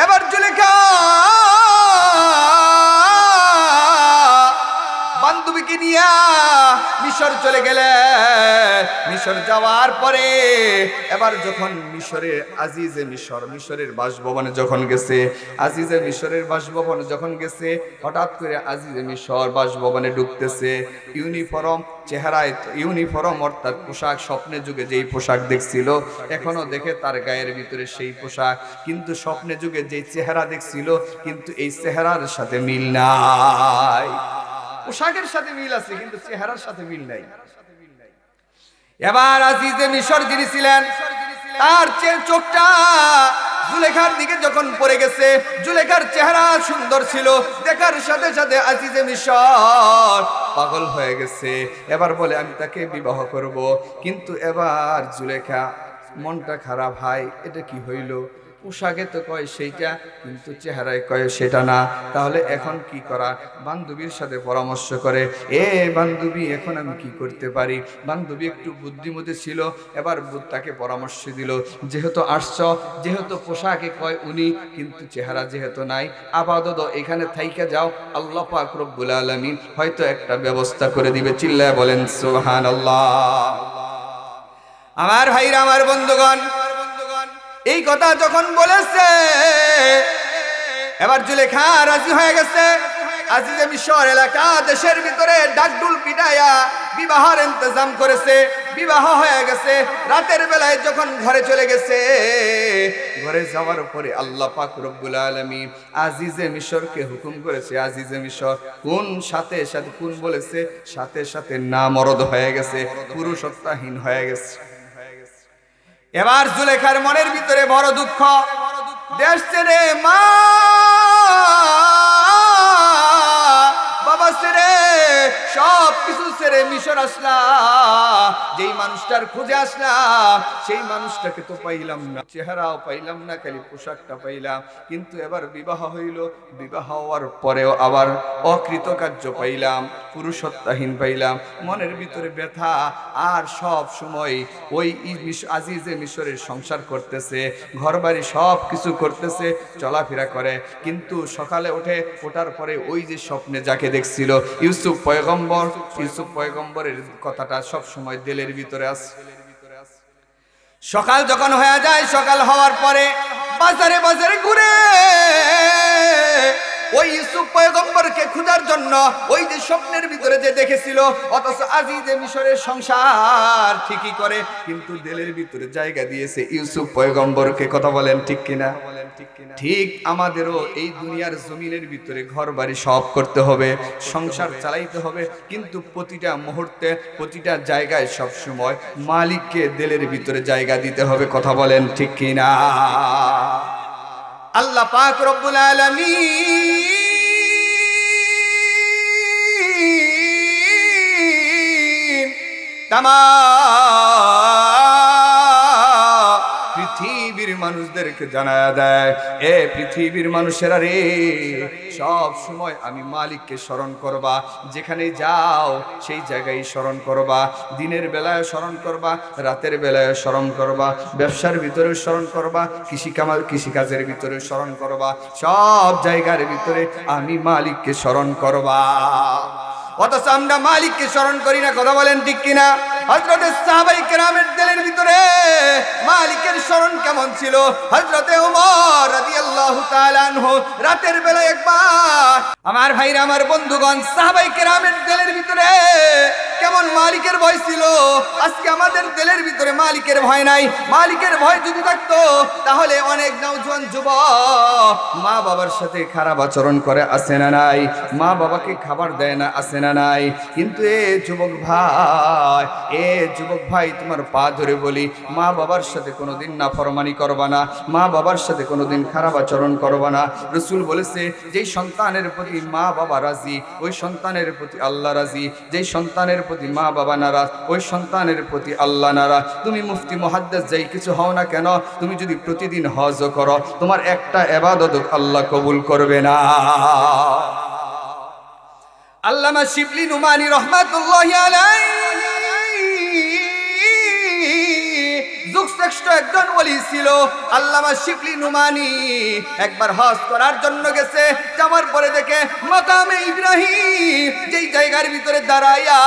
এবার জুলেখা বান্ধবীকে নিয়ে মিশর চলে গেলে, মিশর যাওয়ার পরে এবার যখন মিশরের আজিজে মিশর মিশরের বাসভবনে যখন গেছে, আজিজে মিশরের বাসভবনে যখন গেছে, হঠাৎ করে আজিজে মিশর বাসভবনে ঢুকতেছে, ইউনিফর্ম চেহারায়, ইউনিফর্ম অর্থাৎ পোশাক, স্বপ্নে যুগে যেই পোশাক দেখছিল এখনো দেখে তার গায়ের ভিতরে সেই পোশাক, কিন্তু স্বপ্নে যুগে যেই চেহারা দেখছিল কিন্তু এই চেহারার সাথে মিল নাই। পোশাকের সাথে মিল আছে কিন্তু চেহারার সাথে মিল নাই। এবার আজিজে মিশর যিনি ছিলেন তার চোখটা জুলেখার দিকে যখন পড়ে গেছে, জুলেখার চেহারা সুন্দর ছিল, দেখার সাথে সাথে আজিজে মিশর পাগল হয়ে গেছে। এবার বলে আমি তাকে বিবাহ করব, কিন্তু এবার জুলেখা মনটা খারাপ, ভাই এটা কি হইল? পোশাকে তো কয় সেইটা, কিন্তু চেহারায় কয় সেটা না। তাহলে এখন কি করা? বান্ধবীর সাথে পরামর্শ করে, এ বান্ধবী এখন আমি কি করতে পারি? বান্ধবী একটু বুদ্ধিমতী ছিল, এবার তাকে পরামর্শ দিল, যেহেতু আসছ, যেহেতু পোশাকে কয় উনি, কিন্তু চেহারা যেহেতু নাই, আপাতত এখানে থাইকা যাও, আল্লাহ পাক রব্বুল আলামিন হয়তো একটা ব্যবস্থা করে দিবে। চিল্লায় বলেন সুবহানাল্লাহ। আমার ভাইরা, আমার বন্ধুগণ, এই কথা যখন বলেছে, এবার জুলেখা রাজি হয়ে গেছে। আজিজে মিশর এলাকা দেশের ভিতরে ডাকডুল পিটাইয়া বিবাহের ইন্তজাম করেছে। বিবাহ হয়ে গেছে। রাতের বেলায় যখন ঘরে চলে গেছে, ঘরে যাওয়ার পরে আল্লাহ পাক রব্বুল আলামিন আজিজে মিশরকে হুকুম করেছে, আজিজে মিশর কোন সাথে সাথে, কোন বলেছে সাথে সাথে নামরদ হয়ে গেছে, পুরুষত্বহীন হয়ে গেছে। এবার জুলেখার মনের ভিতরে বড় দুঃখ, দেশ ছেড়ে মা বাবা ছেড়ে সব কিছু ছেড়ে মিশর আসলাম, যেই মানুষটার খুঁজে আসলাম সেই মানুষটাকে তো পাইলাম না, চেহারাও পাইলাম না, খালি পোশাকটা পাইলাম। কিন্তু এবার বিবাহ হইল, বিবাহ হওয়ার পরেও আবার অকৃতকার্য পাইলাম, পুরুষত্বহীন পাইলাম। মনের ভিতরে ব্যথা, আর সব সময় ওই আজিজে মিশরের সংসার করতেছে, ঘরবাড়ি সব কিছু করতেছে, চলাফেরা করে। কিন্তু সকালে ওঠার পরে ওই যে স্বপ্নে যাকে দেখছিল ইউসুফ পয়গম্বর, ইউসুফ পয়গম্বরের কথাটা সব সময় দিলের ভিতরে আছে। সকাল যখন হয়ে যায়, সকাল হওয়ার পরে বাজারে বাজারে ঘুরে ওই ইউসুফ পয়গম্বরকে খোঁজার জন্য, ওই যে স্বপ্নের ভিতরে যে দেখেছিল, অথচ আজিজে মিশরের সংসার ঠিকই করে, কিন্তু দিলের ভিতরে জায়গা দিয়েছে ইউসুফ পয়গম্বরকে। কথা বলেন ঠিক কিনা? ঠিক আমাদেরও এই দুনিয়ার জমিনের ভিতরে ঘর বাড়ি সব করতে হবে, সংসার চালাইতে হবে, কিন্তু প্রতিটা মুহূর্তে প্রতিটা জায়গায় সব সময় মালিককে দিলের ভিতরে জায়গা দিতে হবে। কথা বলেন ঠিক কিনা? আল্লাহ পাক রব্বুল আলামিন তামাম পৃথিবীর মানুষদেরকে জানায়া দেয়, এ পৃথিবীর মানুষেরা রে, সব সময় আমি মালিককে স্মরণ করবা, যেখানে যাও সেই জায়গায় স্মরণ করবা, দিনের বেলায় স্মরণ করবা, রাতের বেলায় স্মরণ করবা, ব্যবসার ভিতরে স্মরণ করবা, কৃষিকাজের ভিতরে স্মরণ করবা, সব জায়গার ভিতরে আমি মালিককে স্মরণ করবা। অথচ আমরা মালিককে স্মরণ করি না। কথা বলেন ঠিক কিনা? হযরতে সাহাবায়ে কেরামের দিলের ভিতরে মালিকের স্মরণ কেমন ছিল? হযরতে ওমর রাদিয়াল্লাহু তাআলা আনহু রাতের বেলা একবার, আমার ভাইরা, আমার বন্ধুগণ, সাহাবায়ে কেরামের দিলের ভিতরে কেমন মালিকের ভয় ছিল। আজকে আমাদের দিলের ভিতরে মালিকের ভয় নাই। মালিকের ভয় যদি থাকতো তাহলে অনেক নওজোয়ান যুবক মা বাবার সাথে খারাপ আচরণ করে, আছে না নাই? মা বাবাকে খাবার দেয় না, আছে না নাই? কিন্তু এ যুবক ভাই, তোমার পা ধরে বলি, মা বাবার সাথে কোনোদিন নাফরমানি করবা না, মা বাবার সাথে কোনোদিন খারাপ আচরণ করবা না। রাসূল বলেছে, যেই সন্তানের প্রতি মা বাবা রাজি, ওই সন্তানের প্রতি আল্লাহ রাজি। যেই সন্তানের প্রতি মা বাবা নারাজ, ওই সন্তানের প্রতি আল্লাহ নারাজ। তুমি মুফতি মুহাদ্দিস যাই কিছু হও না কেন, তুমি যদি প্রতিদিন হজ করো, তোমার একটা ইবাদত আল্লাহ কবুল করবে না। আল্লামা শিবলি নুমানী রাহমাতুল্লাহি আলাইহি যুগশ্রেষ্ঠ একজন ওলি ছিল। আল্লামা শিবলি নুমানী একবার হজ করার জন্য গেছে, যাওয়ার পরে দেখে মাকামে ইব্রাহিম, যেই জায়গার ভিতরে দাঁড়াইয়া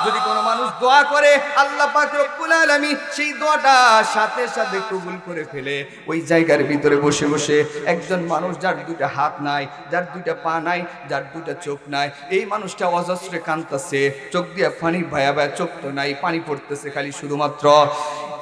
যদি কোনো মানুষ দোয়া করে, আল্লাহ পাক রব্বুল আলামিন সেই দোয়াটা সাথে সাথে কবুল করে ফেলে। ওই জায়গার ভিতরে বসে বসে একজন মানুষ, যার দুইটা হাত নাই, যার দুইটা পা নাই, যার দুইটা চোখ নাই, এই মানুষটা অজস্রে কাঁদতেছে, চোখ দিয়ে পানি ভায়া ভায়া, চোখ তো নাই, পানি পড়তেছে খালি শুধুমাত্র।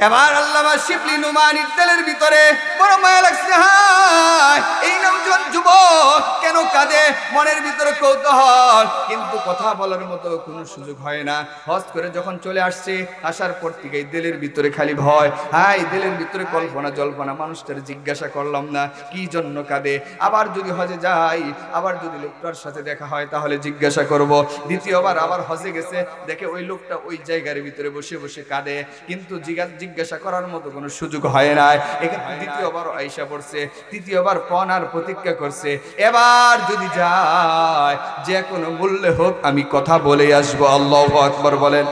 এবার আল্লামা শিবলি নুমানীর দিলের ভিতরে বড় মায়া লাগছে, হায় এই নওজোয়ান যুবক কেন কাঁদে? মনের ভিতরে কৌতূহল, কিন্তু কথা বলার মতো কোনো সুযোগ হয় না। হজ করে যখন চলে আসছে, আসার পর থেকেই দিলের ভিতরে খালি ভয়, হাই দিলের ভিতরে কল্পনা জল্পনা, মানুষটার জিজ্ঞাসা করলাম না কি জন্য কাঁদে। আবার যদি হজে যাই, আবার যদি লোকটার সাথে দেখা হয় তাহলে জিজ্ঞাসা করব। দ্বিতীয়বার আবার হজে গেছে, দেখে ওই লোকটা ওই জায়গার ভিতরে বসে বসে কাঁদে, কিন্তু জিজ্ঞাসা করার মতো কোনো সুযোগ হয় না। এক্ষেত্রে দ্বিতীয়বার আইসা পড়ছে, তৃতীয়বার পনার প্রতীক্ষা করছে, এবার যদি যায় যে কোনো মূল্যে হোক আমি কথা বলে আসবো। আল্লাহু আকবার বলেন।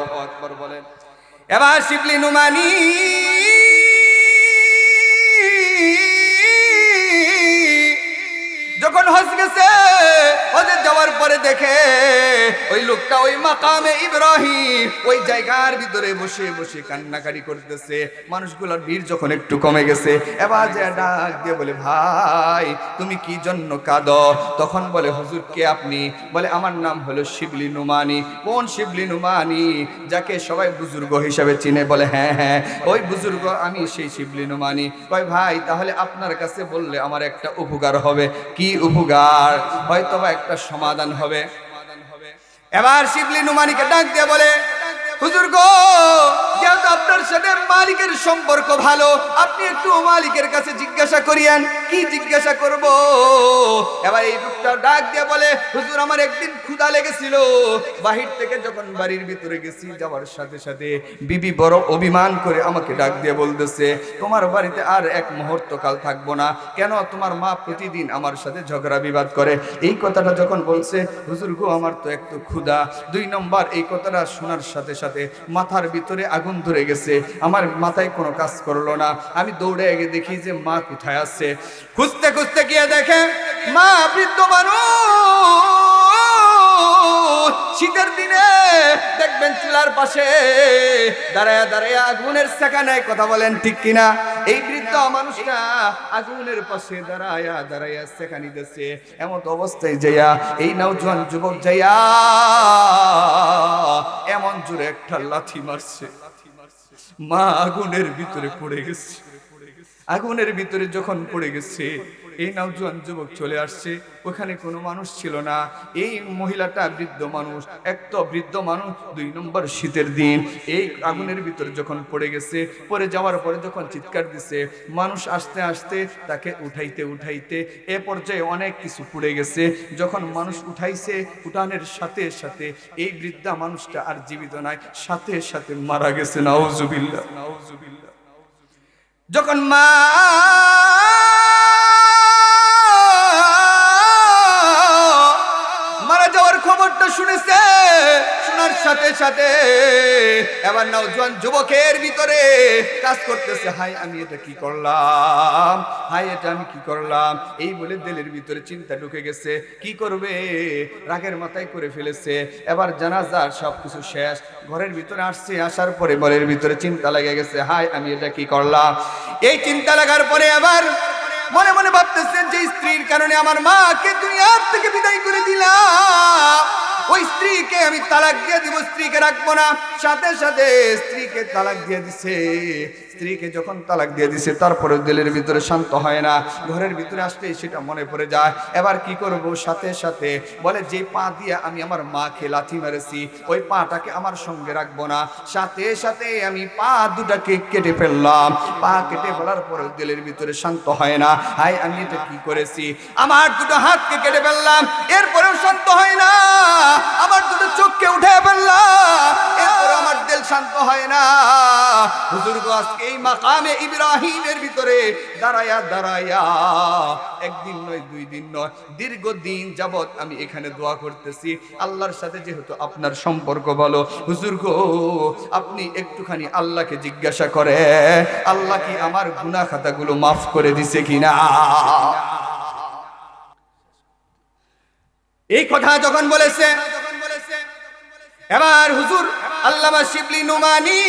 এবার শিবলি নুমানি যখন হজ গেছে, হজে যাওয়ার পরে দেখে ওই লোকটা ওই মাকামে ইব্রাহিম ওই জায়গার ভিতরে বসে বসে কান্নাকাটি করতেছে। মানুষগুলোর ভিড় যখন একটু কমে গেছে, এবার যে ডাক দিয়ে বলে, ভাই তুমি কি জন্য কাঁদো? তখন বলে, হুজুর কে আপনি? বলে, আমার নাম হলো শিবলি নুমানি। কোন শিবলি নুমানি? যাকে সবাই বুজুর্গ হিসাবে চিনে। বলে, হ্যাঁ হ্যাঁ ওই বুজুর্গ, আমি সেই শিবলি নুমানি। কয়, ভাই তাহলে আপনার কাছে বললে আমার একটা উপকার হবে। কি উপকার? হয়তোবা একটা সমাধান হবে। এবার শিবলি নুমানিকে ডাক দিয়ে বলে, হুজুর গো, যেহেতু আপনার সাথে মালিকের সম্পর্ক ভালো, আপনি একটু মালিকের কাছে জিজ্ঞাসা করিয়েন। কি জিজ্ঞাসা করব? এবার এই লোকটা ডাক দিয়ে বলে, হুজুর আমার একদিন ক্ষুধা লেগেছিল, বাহির থেকে যখন বাড়ির ভিতরে গেছি, যাওয়ার সাথে সাথে বিবি বড় অভিমান করে আমাকে ডাক দিয়ে বলতেছে, তোমার বাড়িতে আর এক মুহূর্ত কাল থাকবো না। কেন? তোমার মা প্রতিদিন আমার সাথে ঝগড়া বিবাদ করে। এই কথাটা যখন বলছে, হুজুর গো আমার তো একটু ক্ষুধা। 2 নম্বর এই কথাটা শোনার সাথে সাথে মাথার ভিতরে আগুন ধরে গেছে, আমার মাথায় কোনো কাজ করলো না। আমি দৌড়ে গিয়ে দেখি যে মা কোথায় আছে। খুঁজতে খুঁজতে গিয়ে দেখে মা বৃদ্ধ মানুষ, শীতের দিনে দেখবেন চুলার পাশে দাঁড়ায়া দাঁড়ায়া আগুনের সেকা নেয়। কথা বলেন ঠিক কিনা? এই বৃদ্ধ মানুষটা আগুনের পাশে দাঁড়ায়া দাঁড়ায়া সেকা নিতেছে। এমন অবস্থায় যাইয়া এই নওজোয়ান যুবক যাইয়া এমন জোরে একটা লাথি মারছে, মা আগুনের ভিতরে পড়ে গেছে। আগুনের ভিতরে যখন পড়ে গেছে, এই নওজোয়ান যুবক চলে আসছে, ওখানে কোনো মানুষ ছিল না। এই মহিলাটা বৃদ্ধ মানুষ, এক তো বৃদ্ধ মানুষ, 2 নম্বর শীতের দিন, এই আগুনের ভিতরে যখন পড়ে গেছে, পড়ে যাওয়ার পরে যখন চিৎকার দিছে, মানুষ আসতে আসতে তাকে উঠাইতে উঠাইতে এ পর্যায়ে অনেক কিছু পুড়ে গেছে। যখন মানুষ উঠাইছে, উঠানের সাথে সাথে এই বৃদ্ধা মানুষটা আর জীবিত নাই, সাথে সাথে মারা গেছে। নাউজুবিল্লাহ, নাউজুবিল্লাহ। যখন মা মারা যাওয়ার খবরটা শুনেছে, শোনার সাথে সাথে এবার নওজোয়ান যুবকের ভিতরে কাজ করতেছে, হাই আমি এটা কি করলাম, হাই এটা আমি কি করলাম। এই বলে দিলের ভিতরে চিন্তা ঢুকে গেছে, কি করবে, রাগের মাথায় করে ফেলেছে। এবার জানাজার সবকিছু শেষ, ঘরের ভিতরে আসছে, আসার পরে ঘরের ভিতরে চিন্তা লেগে গেছে, হাই আমি এটা কি করলাম। এই চিন্তা লাগার পরে আবার মনে মনে ভাবতেছেন যে স্ত্রীর কারণে আমার মাকে দুনিয়ার থেকে বিদায় করে দিলাম, ওই স্ত্রীকে আমি তালাক দিয়ে দিব, স্ত্রীকে রাখবো না। সাথে সাথে স্ত্রীকে তালাক দিয়ে দিছে। স্ত্রীকে যখন তালাক দিয়ে দিছে, তারপরে দিলের ভিতরে শান্ত হয় না, ঘরের ভিতরে আসলেই সেটা মনে পড়ে যায়। এবার কি করব? সাথে সাথে বলে, যে পা দিয়ে আমি আমার মাকে লাথি মেরেছি, ওই পাটাকে আমার সঙ্গে রাখবো না। সাথে সাথে আমি পা দুটাকে কেটে ফেললাম। পা কেটে ফেলার পরে দিলের ভিতরে শান্ত হয় না, হাই আমি এটা কি করেছি। আমার দুটো হাতকে কেটে ফেললাম, এরপরেও শান্ত হয় না। আমার দুটো চোখকে উঠে ফেললাম, এরপরে আমার দিল শান্ত হয় না। হুজুর গো, আজকে এই মাকামে ইব্রাহিমের ভিতরে দাঁড়ায়া দাঁড়ায়া একদিন নয়, 2 দিন নয়, দীর্ঘদিন যাবত আমি এখানে দোয়া করতেছি। আল্লাহর সাথে যেহেতু আপনার সম্পর্ক ভালো, হুজুর গো আপনি একটুখানি আল্লাহকে জিজ্ঞাসা করে, আল্লাহ কি আমার গুনাহ খাতাগুলো মাফ করে দিছে কিনা। এই কথা যখন বলেছে, এবার হুজুর আল্লামা শিবলি নুমানি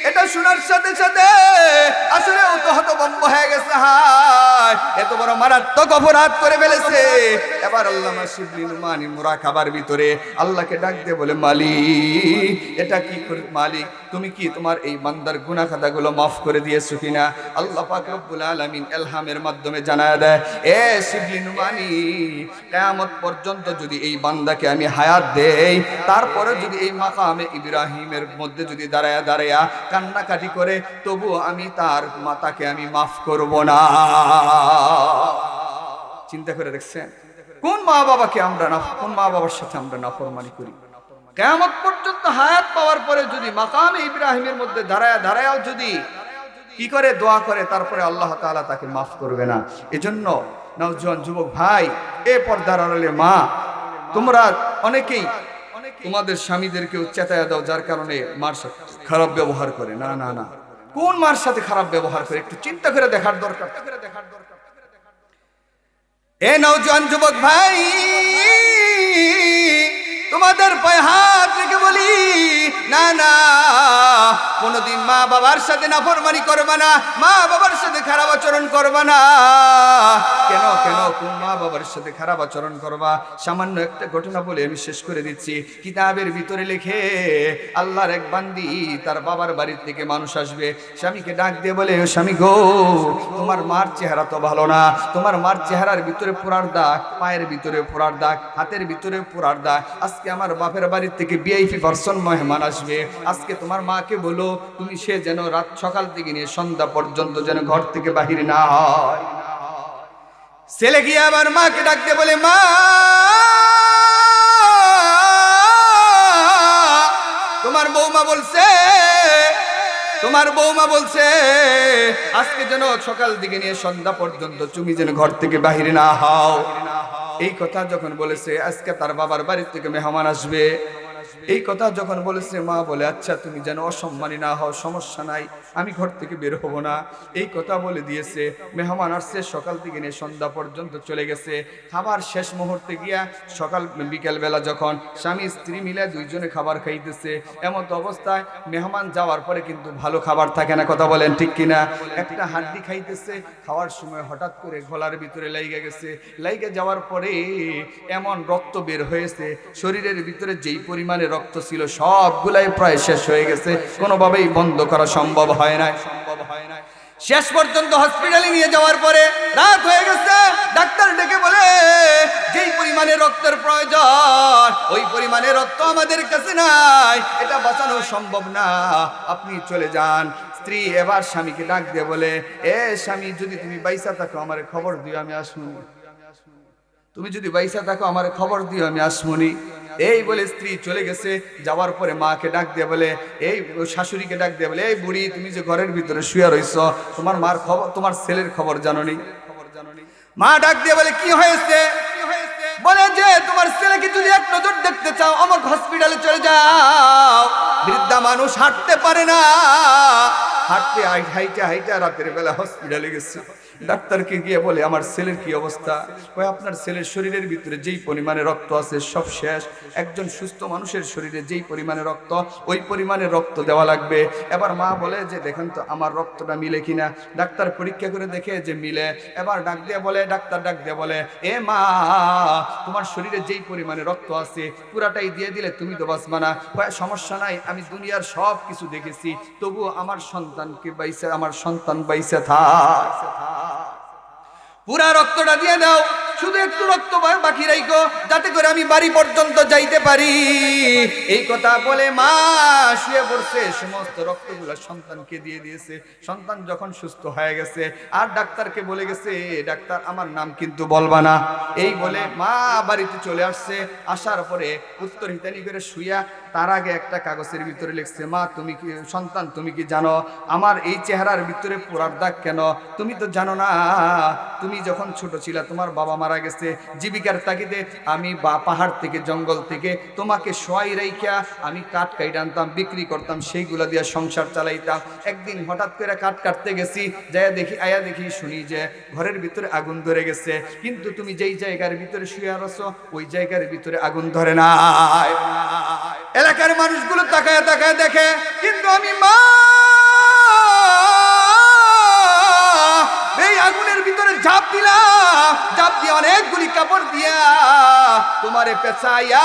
এটা শোনার সাথে সাথে আসলে ও তো হতভম্ব হয়ে গেছে। হায় এত বড় মারাত্মক অপরাধ করে ফেলেছে। এবার আল্লামা শিবলি নুমানি মুরাকাবার ভিতরে আল্লাহকে ডাক দিয়ে বলে, মালিক এটা কি করে, মালিক তুমি কি তোমার এই বান্দার গুনাহ খাতাগুলো মাফ করে দিয়েছো কিনা? আল্লাহ পাক রব্বুল আলামিন ইলহামের মাধ্যমে জানায় দেয়, এ শিবলি নুমানি, কিয়ামত পর্যন্ত যদি এই বান্দাকে আমি হায়াত দেই, তারপরে যদি এই মাকামে ইব্রাহিমের মধ্যে যদি দাঁড়ায়া দাঁড়ায়া কান্নাকাটি করে, তবু আমি তার মাতাকে আমি মাফ করব না। চিন্তা করে দেখছেন কোন মা বাবাকে আমরা না, কোন মা বাবার সাথে আমরা নাফরমানি করি। কিয়ামত পর্যন্ত হায়াত পাওয়ার পরে যদি মাকামে ইব্রাহিমের মধ্যে দাঁড়ায়া দাঁড়ায়াও যদি কি করে দোয়া করে, তারপরে আল্লাহ তাআলা তাকে মাফ করবে না। এজন্য নওজোয়ান যুবক ভাই, এ পর্দার আড়ালে মা, তোমরা অনেকেই তোমাদের স্বামীদেরকে চেতায়া দাও, যার কারণে মার সাথে খারাপ ব্যবহার করে। না না না, কোন মার সাথে খারাপ ব্যবহার করে একটু চিন্তা করে দেখার দরকার। এ নওজোয়ান যুবক ভাই, তোমাদের পায়ে হাত রেখে বলি, না না, কোনদিন মা বাবার সাথে নাফরমানি করবা না, মা বাবার সাথে খারাপ আচরণ করবা না। কেন কেন কোন মা বাবার সাথে খারাপ আচরণ করবা? সামান্য একটা ঘটনা বলে আমি শেষ করে দিচ্ছি। কিতাবের ভিতরে লেখে, আল্লাহর এক বান্দি, তার বাবার বাড়ির থেকে মানুষ আসবে, স্বামীকে ডাক দিয়ে বলে, ও স্বামী গো, তোমার মার চেহারা তো ভালো না, তোমার মার চেহারার ভিতরে পোড়ার দাগ, পায়ের ভিতরে পোড়ার দাগ, হাতের ভিতরে পোড়ার দাগ। আজকে আমার বাপের বাড়ির থেকে ভিআইপি পারসন মেহমান আসবে, আজকে তোমার মাকে বলো তুমি সে যেন রাত সকাল থেকে নিয়ে সন্ধ্যা পর্যন্ত যেন ঘর থেকে বাহির না হয়। ছেলে গিয়ে আবার মাকে ডাকতে বলে, মা, তোমার বৌমা বলছে, তোমার বৌমা বলছে আজকে যেন সকাল দিকে নিয়ে সন্ধ্যা পর্যন্ত তুমি যেন ঘর থেকে বাহিরে না হও। এই কথা যখন বলেছে, আজকে তার বাবার বাড়ি থেকে মেহমান আসবে, এই কথা যখন বলেছে, মা বলে, আচ্ছা তুমি যেন অসম্মানী না হও, সমস্যা নাই, আমি ঘর থেকে বের হব না। এই কথা বলে দিয়েছে। মেহমান আসছে, সকাল থেকে নিয়ে সন্ধ্যা পর্যন্ত চলে গেছে। খাবার শেষ মুহূর্তে গিয়া সকাল বিকেল বেলা যখন স্বামী স্ত্রী মিলে দুইজনে খাবার খাইতেছে, এমন অবস্থায় মেহমান যাওয়ার পরে কিন্তু ভালো খাবার থাকে না, কথা বলেন ঠিক কিনা? একটা হাড্ডি খাইতেছে, খাওয়ার সময় হঠাৎ করে গলার ভিতরে লাইগা গেছে। লাইগা যাওয়ার পরে এমন রক্ত বের হয়েছে, শরীরের ভিতরে যেই পরিমাণে রক্ত ছিল সবগুলাই প্রায় শেষ হয়ে গেছে, কোনোভাবেই বন্ধ করা সম্ভব হয় না। শেষ পর্যন্ত হসপিটালে নিয়ে যাওয়ার পরে রাত হয়ে গেছে, ডাক্তার ডেকে বলে, যেই পরিমাণে রক্তের প্রয়োজন ওই পরিমাণে রক্ত আমাদের কাছে নাই, এটা বাঁচানো সম্ভব না, আপনি চলে যান। স্ত্রী এবার স্বামীকে ডাক দিয়ে বলে, এ স্বামী, যদি তুমি বাইসা থাকো আমার খবর দিও, আমি আসবো। তুমি যদি বাইসা থাকো আমার খবর দিও, আমি আসমনি। এই বলে স্ত্রী চলে গেছে। যাওয়ার পরে মাকে ডাক দিয়ে বলে, এই শাশুড়িকে ডাক দিয়ে বলে, এই বুড়ি, তুমি যে ঘরের ভিতরে শুয়ে রইছ, তোমার মার খবর, তোমার ছেলের খবর জানোনি? মা ডাক দিয়ে বলে, কি হয়েছে? বলে যে, তোমার ছেলেকে যদি এক নজর দেখতে চাও আমার হসপিটালে চলে যাও। বৃদ্ধা মানুষ হাঁটতে পারে না, হাঁটতে হাইটা হাইটা রাতের বেলা হসপিটালে গেছে। ডাক্তারকে গিয়ে বলে, আমার ছেলের কি অবস্থা? কই, আপনার ছেলের শরীরের ভিতরে যেই পরিমাণে রক্ত আছে সব শেষ। একজন সুস্থ মানুষের শরীরে যেই পরিমাণে রক্ত, ওই পরিমাণে রক্ত দেওয়া লাগবে। এবার মা বলে যে, দেখেন তো আমার রক্তটা মিলে কিনা। ডাক্তার পরীক্ষা করে দেখে যে মিলে। এবার ডাক দিয়ে বলে, ডাক্তার ডাক দিয়ে বলে, এ মা, তোমার শরীরে যেই পরিমাণে রক্ত আছে পুরাটাই দিয়ে দিলে তুমি তো বাঁচবা না। সমস্যা নাই, আমি দুনিয়ার সব কিছু দেখেছি, তবুও আমার সন্তানকে বাইসে, আমার সন্তান বাইসে থাক, পুরা রক্তটা দিয়ে দাও, শুধু একটু রক্ত বাকি রাখো, যাতে করে আমি বাড়ি পর্যন্ত যাইতে পারি। এই কথা বলে মা শুয়ে পড়ছে, সমস্ত রক্তগুলো সন্তানকে দিয়ে দিয়েছে। সন্তান যখন সুস্থ হয়ে গেছে আর ডাক্তারকে বলে গেছে, ডাক্তার আমার নাম কিন্তু বলবা না। এই বলে মা বাড়িতে চলে আসছে। আসার পরে উত্তর হিতানি করে শুইয়া তার আগে একটা কাগজের ভিতরে লিখছে, মা তুমি কি, সন্তান তুমি কি জানো আমার এই চেহারার ভিতরে পোড়ার দাগ কেন? তুমি তো জানো না, তুমি যখন ছোট ছিলা তোমার বাবা মারা গেছে, জীবিকার তাগিদে আমি পাহাড় থেকে জঙ্গল থেকে তোমাকে শোয়াই রাইখা আমি কাঠ কাইটা আনতাম, বিক্রি করতাম, সেইগুলা দিয়ে সংসার চালাইতাম। একদিন হঠাৎ করে কাঠ কাটতে গেছি, যাইয়া দেখি, আয়া দেখি, শুনি যে ঘরের ভিতরে আগুন ধরে গেছে, কিন্তু তুমি যেই জায়গার ভিতরে শুয়ে আছো ওই জায়গার ভিতরে আগুন ধরে না। এলাকার মানুষগুলো তাকায় তাকায় দেখে, কিন্তু আমি মা এই আগুনের ভিতরে ঝাঁপ কাপড় দিয়া তোমারে পেঁচাইয়া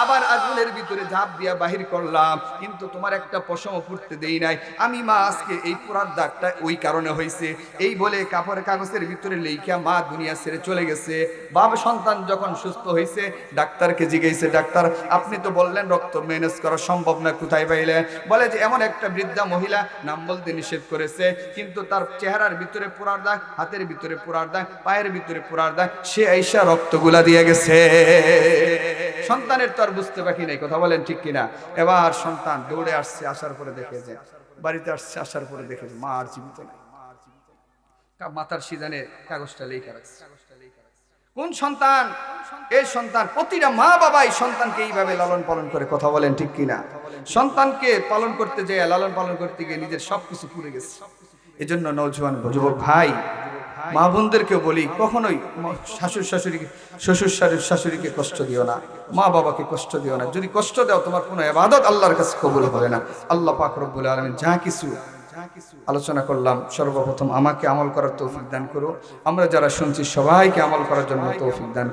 আবার আগুনের ভিতরে ঝাঁপ দিয়া বাহির করলাম, কিন্তু তোমার একটা পশম ফুটতে দেই নাই। আমি মা আজকে এই পুরার দাগটা ওই কারণে হয়েছে। এই বলে কাপড়ের কাগজের ভিতরে লেখা মা দুনিয়া ছেড়ে চলে গেছে। বাবা সন্তান যখন সুস্থ হয়েছে ডাক্তারকে জিজ্ঞেসে, ডাক্তার আপনি তো বললেন রক্ত ম্যানেজ করা সম্ভব না, কোথায় পাইলেন? বলে যে এমন একটা বৃদ্ধা মহিলা, নাম বলতে নিষেধ করেছে, কিন্তু তার চেহারার ভিতরে পোড়ার দাগ, হাতের ভিতরে পোড়ার দাগ, পায়ের ভিতরে পোড়ার দাগ, সে আইসা রক্তগুলা দিয়ে গেছে। সন্তানের তো আর বুঝতে বাকি নেই, কথা বলেন ঠিক কিনা? এবার সন্তান দৌড়ে আসছে, আসার পরে দেখে যে বাড়িতে আসছে, আসার পরে দেখে যে মা আর জীবিত নাই। মাথার সিজানে কাগজটা লেখা রাখছে। কোন সন্তান? এই সন্তান। প্রতিটা মা বাবাই সন্তানকে এইভাবে লালন পালন করে, কথা বলেন ঠিক কিনা? সন্তানকে পালন করতে যেয়ে, লালন পালন করতে গিয়ে নিজের সবকিছু পুড়ে গেছে। এজন্য নওজোয়ান যুবক ভাই, মা বোনদেরকেও বলি, কখনোই শ্বশুর শাশুড়িকে কষ্ট দিও না, মা বাবাকে কষ্ট দিও না। যদি কষ্ট দাও তোমার কোনো ইবাদত আল্লাহর কাছে কবুল হবে না। আল্লাহ পাক রব্বুল আলামিন যা কিছু আলোচনা করলাম, সর্বপ্রথম আমাকে আমল করার তৌফিক দান করো। আমরা যারা শুনছি সবাইকে আমল করার জন্য তৌফিক দান